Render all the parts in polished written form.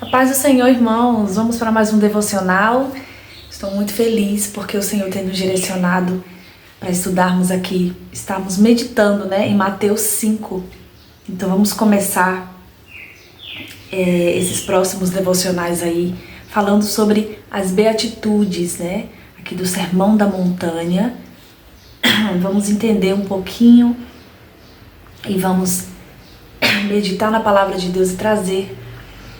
A paz do Senhor, irmãos. Vamos para mais um devocional. Estou muito feliz porque o Senhor tem nos direcionado para estudarmos aqui. Estamos meditando, em Mateus 5. Então vamos começar esses próximos devocionais aí falando sobre as beatitudes, aqui do Sermão da Montanha. Vamos entender um pouquinho e vamos meditar na palavra de Deus e trazer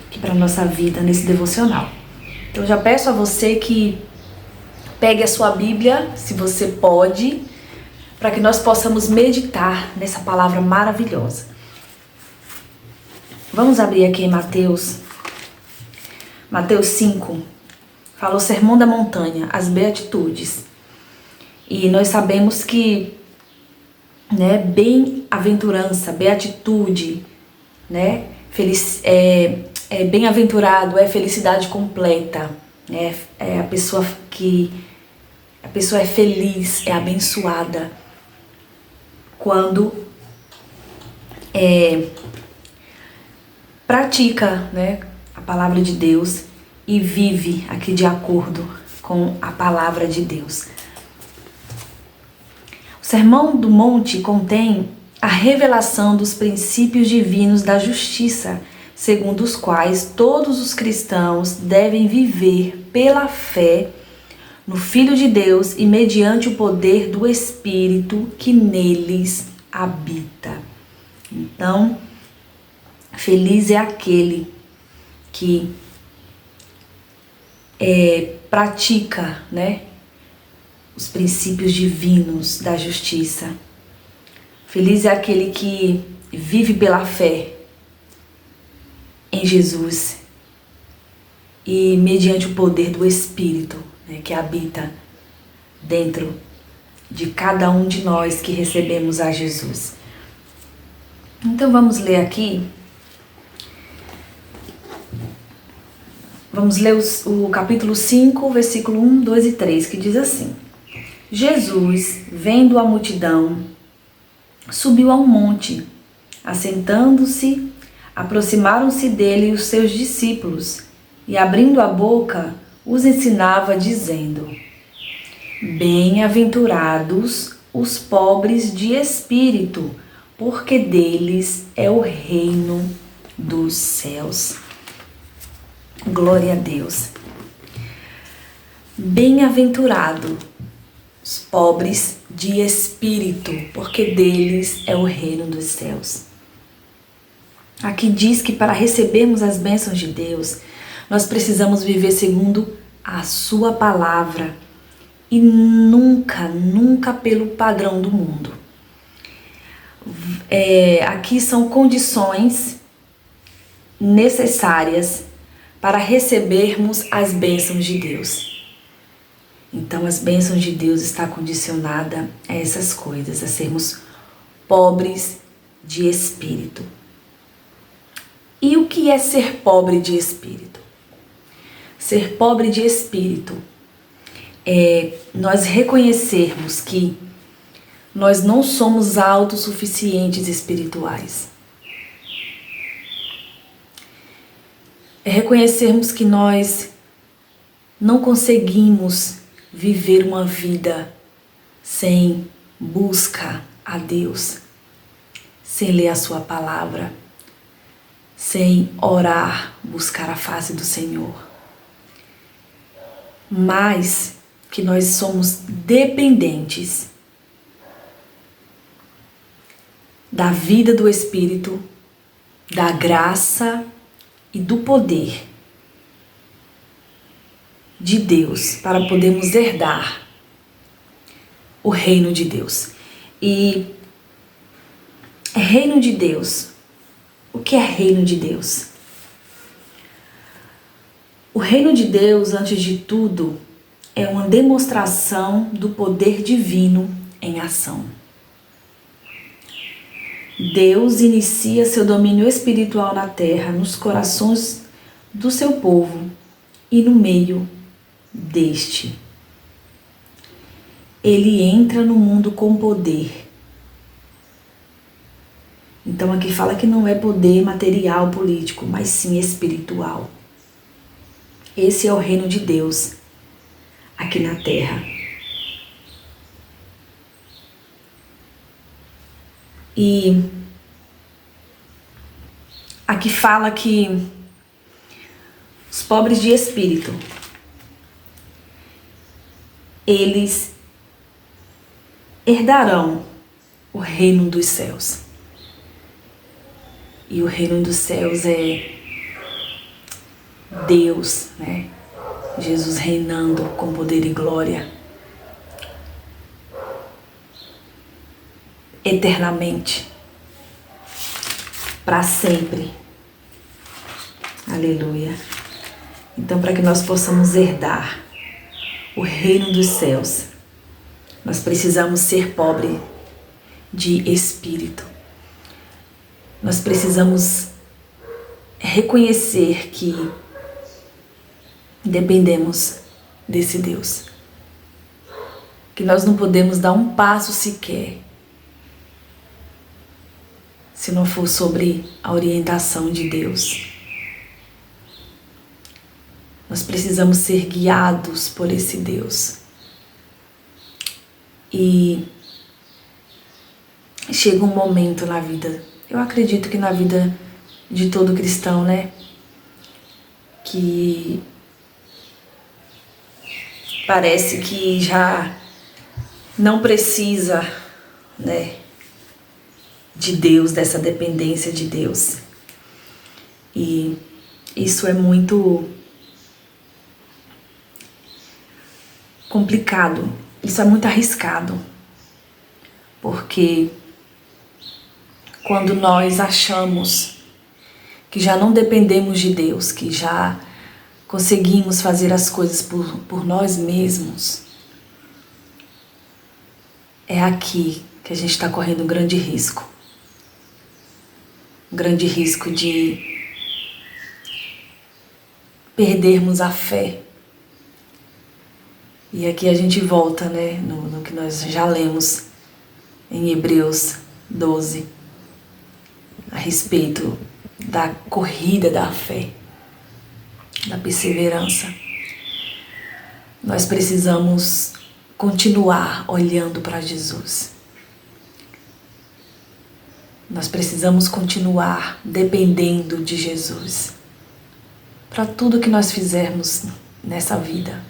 aqui para a nossa vida nesse devocional. Então já peço a você que pegue a sua Bíblia, se você pode, para que nós possamos meditar nessa palavra maravilhosa. Vamos abrir aqui em Mateus 5, fala o Sermão da Montanha, as Beatitudes. E nós sabemos que, bem-aventurança, beatitude, bem-aventurado é felicidade completa, a pessoa é feliz, é abençoada quando pratica, a palavra de Deus e vive aqui de acordo com a palavra de Deus. O Sermão do Monte contém a revelação dos princípios divinos da justiça, segundo os quais todos os cristãos devem viver pela fé no Filho de Deus e mediante o poder do Espírito que neles habita. Então, feliz é aquele que pratica, os princípios divinos da justiça. Feliz é aquele que vive pela fé em Jesus e mediante o poder do Espírito, que habita dentro de cada um de nós que recebemos a Jesus. Então vamos ler aqui. Vamos ler o capítulo 5, versículo 1, 2 e 3, que diz assim: Jesus, vendo a multidão, subiu a um monte. Assentando-se, aproximaram-se dele os seus discípulos, e abrindo a boca, os ensinava, dizendo: Bem-aventurados os pobres de espírito, porque deles é o reino dos céus. Glória a Deus. Bem-aventurado os pobres de espírito, porque deles é o reino dos céus. Aqui diz que para recebermos as bênçãos de Deus, nós precisamos viver segundo a sua palavra e nunca pelo padrão do mundo. Aqui são condições necessárias para recebermos as bênçãos de Deus. Então, as bênçãos de Deus estão condicionadas a essas coisas, a sermos pobres de espírito. E o que é ser pobre de espírito? Ser pobre de espírito é nós reconhecermos que nós não somos autossuficientes espirituais. É reconhecermos que nós não conseguimos viver uma vida sem busca a Deus, sem ler a sua palavra, sem orar, buscar a face do Senhor. Mas que nós somos dependentes da vida do Espírito, da graça e do poder de Deus para podermos herdar o reino de Deus. E reino de Deus, o que é reino de Deus? O reino de Deus, antes de tudo, é uma demonstração do poder divino em ação. Deus inicia seu domínio espiritual na terra, nos corações do seu povo e no meio deste. Ele entra no mundo com poder. Então aqui fala que não é poder material, político, mas sim espiritual. Esse é o reino de Deus aqui na terra. E aqui fala que os pobres de espírito, eles herdarão o reino dos céus. E o reino dos céus é Deus, né? Jesus reinando com poder e glória eternamente, para sempre. Aleluia. Então, para que nós possamos herdar o reino dos céus, nós precisamos ser pobre de espírito. Nós precisamos reconhecer que dependemos desse Deus. Que nós não podemos dar um passo sequer se não for sobre a orientação de Deus. Nós precisamos ser guiados por esse Deus. E chega um momento na vida, eu acredito que na vida de todo cristão, né? Que parece que já não precisa, né, de Deus, dessa dependência de Deus. E isso é muito complicado, isso é muito arriscado, porque quando nós achamos que já não dependemos de Deus, que já conseguimos fazer as coisas por nós mesmos, é aqui que a gente está correndo um grande risco. Um grande risco de perdermos a fé. E aqui a gente volta, né, no que nós já lemos em Hebreus 12, a respeito da corrida da fé, da perseverança. Nós precisamos continuar olhando para Jesus. Nós precisamos continuar dependendo de Jesus para tudo que nós fizermos nessa vida.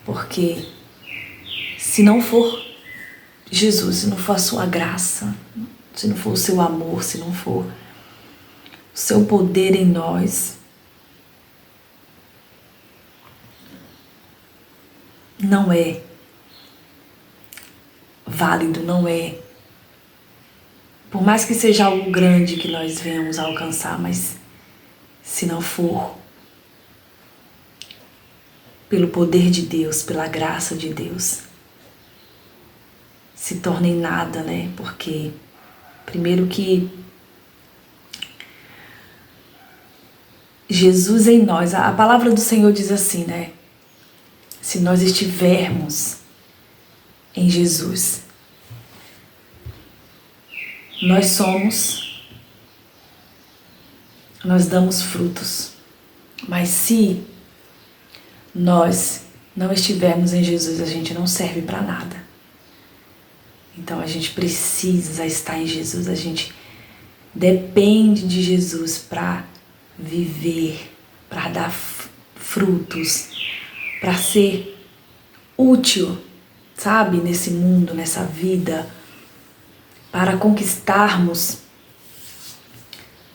Porque se não for Jesus, se não for a sua graça, se não for o seu amor, se não for o seu poder em nós, não é válido, não é. Por mais que seja algo grande que nós venhamos a alcançar, mas se não for pelo poder de Deus, pela graça de Deus, se torna em nada, né? Porque primeiro que Jesus em nós, a palavra do Senhor diz assim, né? Se nós estivermos em Jesus, nós damos frutos. Mas se nós não estivermos em Jesus, a gente não serve para nada. Então a gente precisa estar em Jesus, a gente depende de Jesus para viver, para dar frutos, para ser útil, sabe, nesse mundo, nessa vida, para conquistarmos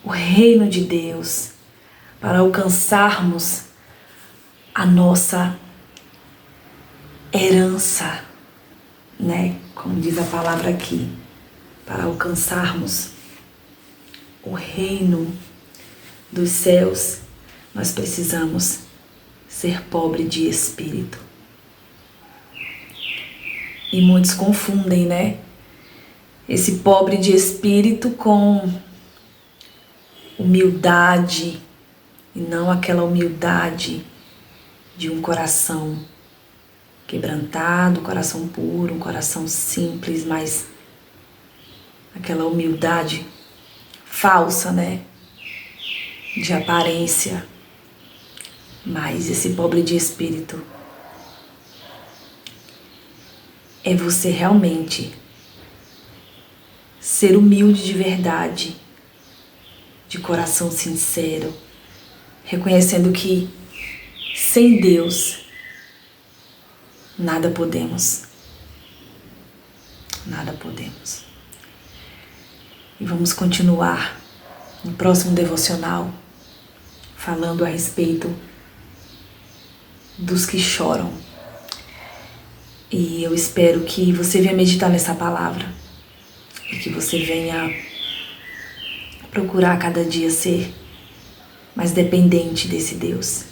o reino de Deus, para alcançarmos a nossa herança, né? Como diz a palavra aqui, para alcançarmos o reino dos céus, nós precisamos ser pobre de espírito. E muitos confundem, né? Esse pobre de espírito com humildade, e não aquela humildade de um coração quebrantado, um coração puro, um coração simples, mas aquela humildade falsa, né? De aparência, Mas esse pobre de espírito é você realmente ser humilde de verdade, de coração sincero, reconhecendo que sem Deus nada podemos. Nada podemos. E vamos continuar no próximo devocional falando a respeito dos que choram. E eu espero que você venha meditar nessa palavra e que você venha procurar cada dia ser mais dependente desse Deus,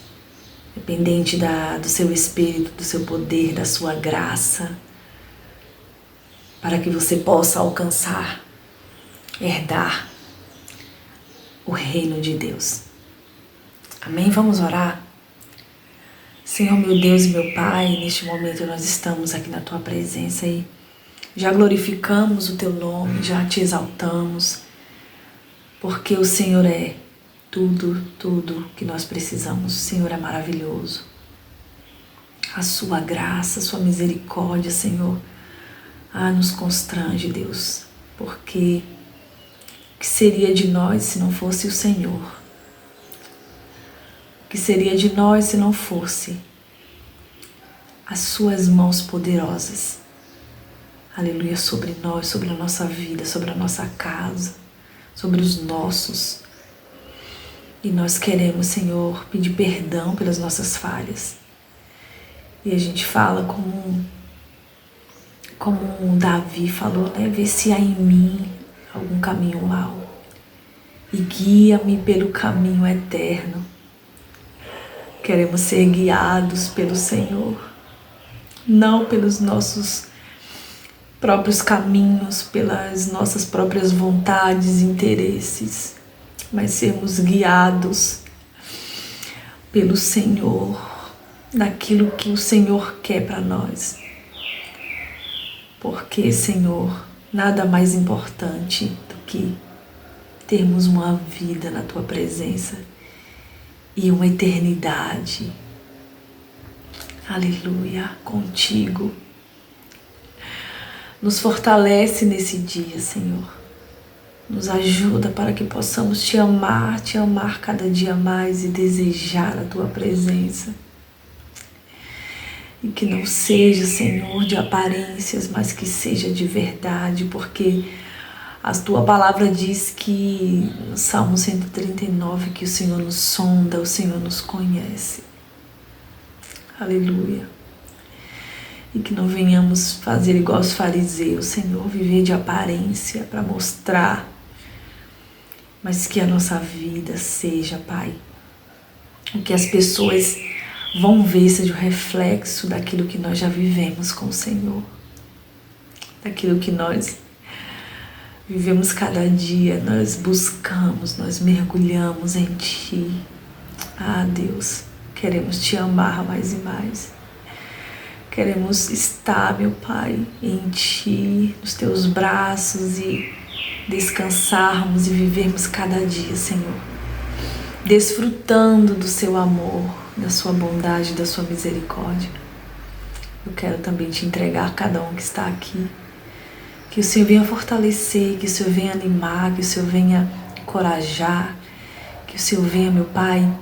dependente do seu Espírito, do seu poder, da sua graça, para que você possa alcançar, herdar o reino de Deus. Amém? Vamos orar? Senhor, meu Deus e meu Pai, neste momento nós estamos aqui na Tua presença e já glorificamos o Teu nome, já Te exaltamos, porque o Senhor é tudo que nós precisamos. O Senhor é maravilhoso. A Sua graça, a Sua misericórdia, Senhor, nos constrange, Deus, porque o que seria de nós se não fosse o Senhor? O que seria de nós se não fosse as Suas mãos poderosas? Aleluia, sobre nós, sobre a nossa vida, sobre a nossa casa, sobre os nossos. E nós queremos, Senhor, pedir perdão pelas nossas falhas. E a gente fala como Davi falou, né? Vê se há em mim algum caminho mau e guia-me pelo caminho eterno. Queremos ser guiados pelo Senhor, não pelos nossos próprios caminhos, pelas nossas próprias vontades e interesses, mas sermos guiados pelo Senhor, naquilo que o Senhor quer para nós. Porque, Senhor, nada mais importante do que termos uma vida na Tua presença e uma eternidade, aleluia, contigo. Nos fortalece nesse dia, Senhor. Nos ajuda para que possamos Te amar cada dia mais e desejar a Tua presença. E que não seja, Senhor, de aparências, mas que seja de verdade, porque a Tua palavra diz que, no Salmo 139, que o Senhor nos sonda, o Senhor nos conhece. Aleluia. E que não venhamos fazer igual os fariseus, Senhor, viver de aparência para mostrar, mas que a nossa vida seja, Pai, o que as pessoas vão ver seja o reflexo daquilo que nós já vivemos com o Senhor, daquilo que nós vivemos cada dia, nós buscamos, nós mergulhamos em Ti. Deus, queremos Te amar mais e mais. Queremos estar, meu Pai, em Ti, nos Teus braços e descansarmos e vivermos cada dia, Senhor, desfrutando do Seu amor, da Sua bondade, da Sua misericórdia. Eu quero também Te entregar cada um que está aqui. Que o Senhor venha fortalecer, que o Senhor venha animar, que o Senhor venha encorajar, que o Senhor venha, meu Pai,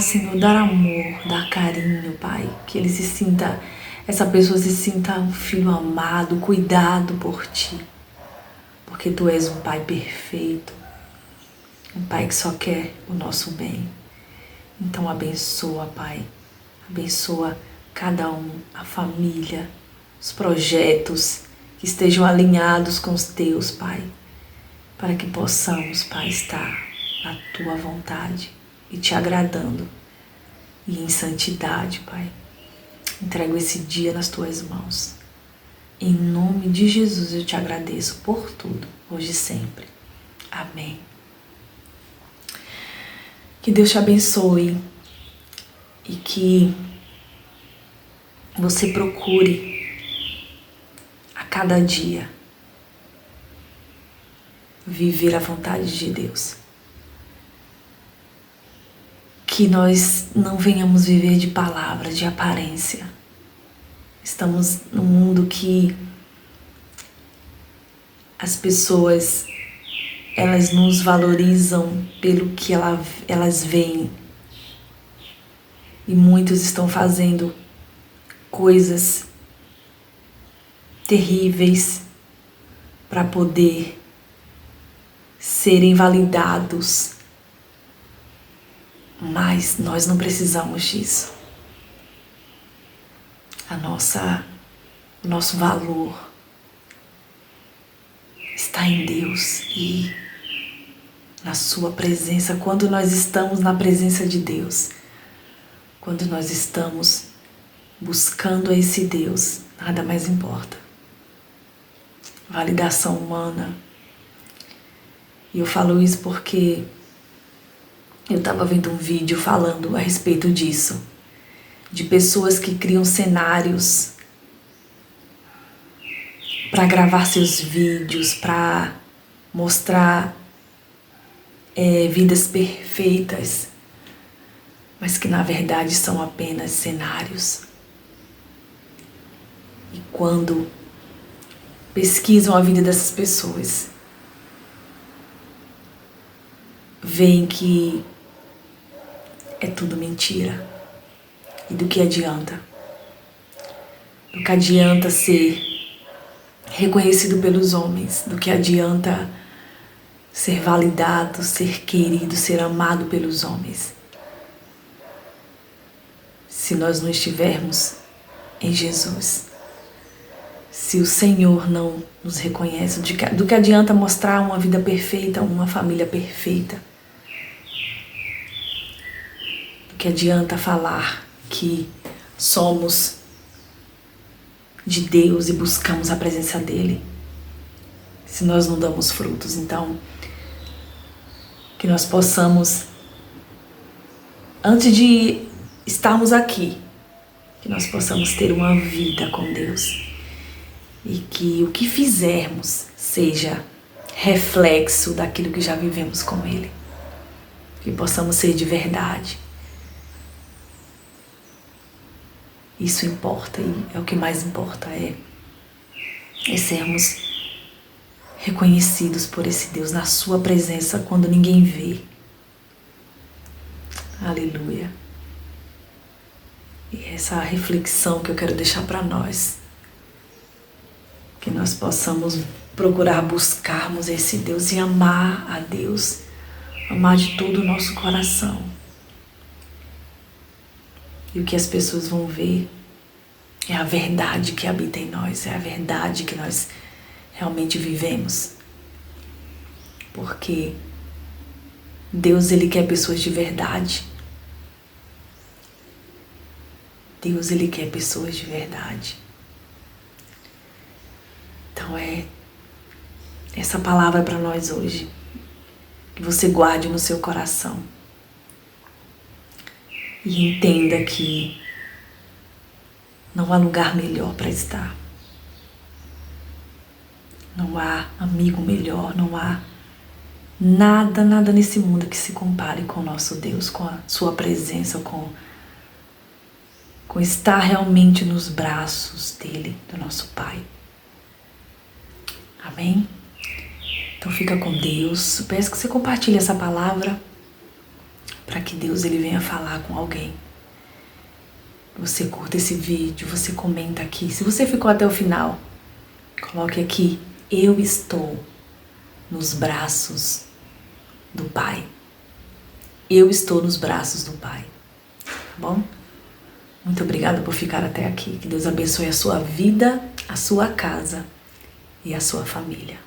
Senhor, dar amor, dar carinho, Pai, que ele se sinta, essa pessoa se sinta um filho amado, cuidado por Ti, porque Tu és um Pai perfeito, um Pai que só quer o nosso bem. Então abençoa, Pai, abençoa cada um, a família, os projetos que estejam alinhados com os Teus, Pai, para que possamos, Pai, estar na Tua vontade e Te agradando e em santidade, Pai. Entrego esse dia nas Tuas mãos. Em nome de Jesus eu Te agradeço por tudo, hoje e sempre. Amém. Que Deus te abençoe e que você procure a cada dia viver a vontade de Deus. que nós não venhamos viver de palavra, de aparência. Estamos num mundo que as pessoas, elas nos valorizam pelo que elas veem. E muitos estão fazendo coisas terríveis para poder serem validados. Mas nós não precisamos disso. O nosso valor está em Deus e na sua presença. Quando nós estamos na presença de Deus, quando nós estamos buscando esse Deus, nada mais importa. Validação humana. E eu falo isso porque eu estava vendo um vídeo falando a respeito disso, de pessoas que criam cenários para gravar seus vídeos, para mostrar vidas perfeitas, mas que na verdade são apenas cenários. E quando pesquisam a vida dessas pessoas, veem que é tudo mentira. E do que adianta? Do que adianta ser reconhecido pelos homens? Do que adianta ser validado, ser querido, ser amado pelos homens? Se nós não estivermos em Jesus, se o Senhor não nos reconhece, do que adianta mostrar uma vida perfeita, uma família perfeita? Do que adianta falar que somos de Deus e buscamos a presença dEle, se nós não damos frutos? Então, que nós possamos, antes de estarmos aqui, que nós possamos ter uma vida com Deus e que o que fizermos seja reflexo daquilo que já vivemos com Ele, que possamos ser de verdade. Isso importa, e é o que mais importa, é sermos reconhecidos por esse Deus na sua presença quando ninguém vê. Aleluia. E essa reflexão que eu quero deixar para nós, que nós possamos procurar buscarmos esse Deus e amar a Deus, amar de todo o nosso coração. E o que as pessoas vão ver é a verdade que habita em nós, é a verdade que nós realmente vivemos. Porque Deus, Ele quer pessoas de verdade. Deus, Ele quer pessoas de verdade. Então essa palavra para nós hoje. Que você guarde no seu coração. E entenda que não há lugar melhor para estar. Não há amigo melhor, não há nada nesse mundo que se compare com o nosso Deus, com a sua presença, com estar realmente nos braços dele, do nosso Pai. Amém? Então fica com Deus. Eu peço que você compartilhe essa palavra para que Deus ele venha falar com alguém. Você curta esse vídeo, você comenta aqui. Se você ficou até o final, coloque aqui: eu estou nos braços do Pai. Eu estou nos braços do Pai. Tá bom? Muito obrigada por ficar até aqui. Que Deus abençoe a sua vida, a sua casa e a sua família.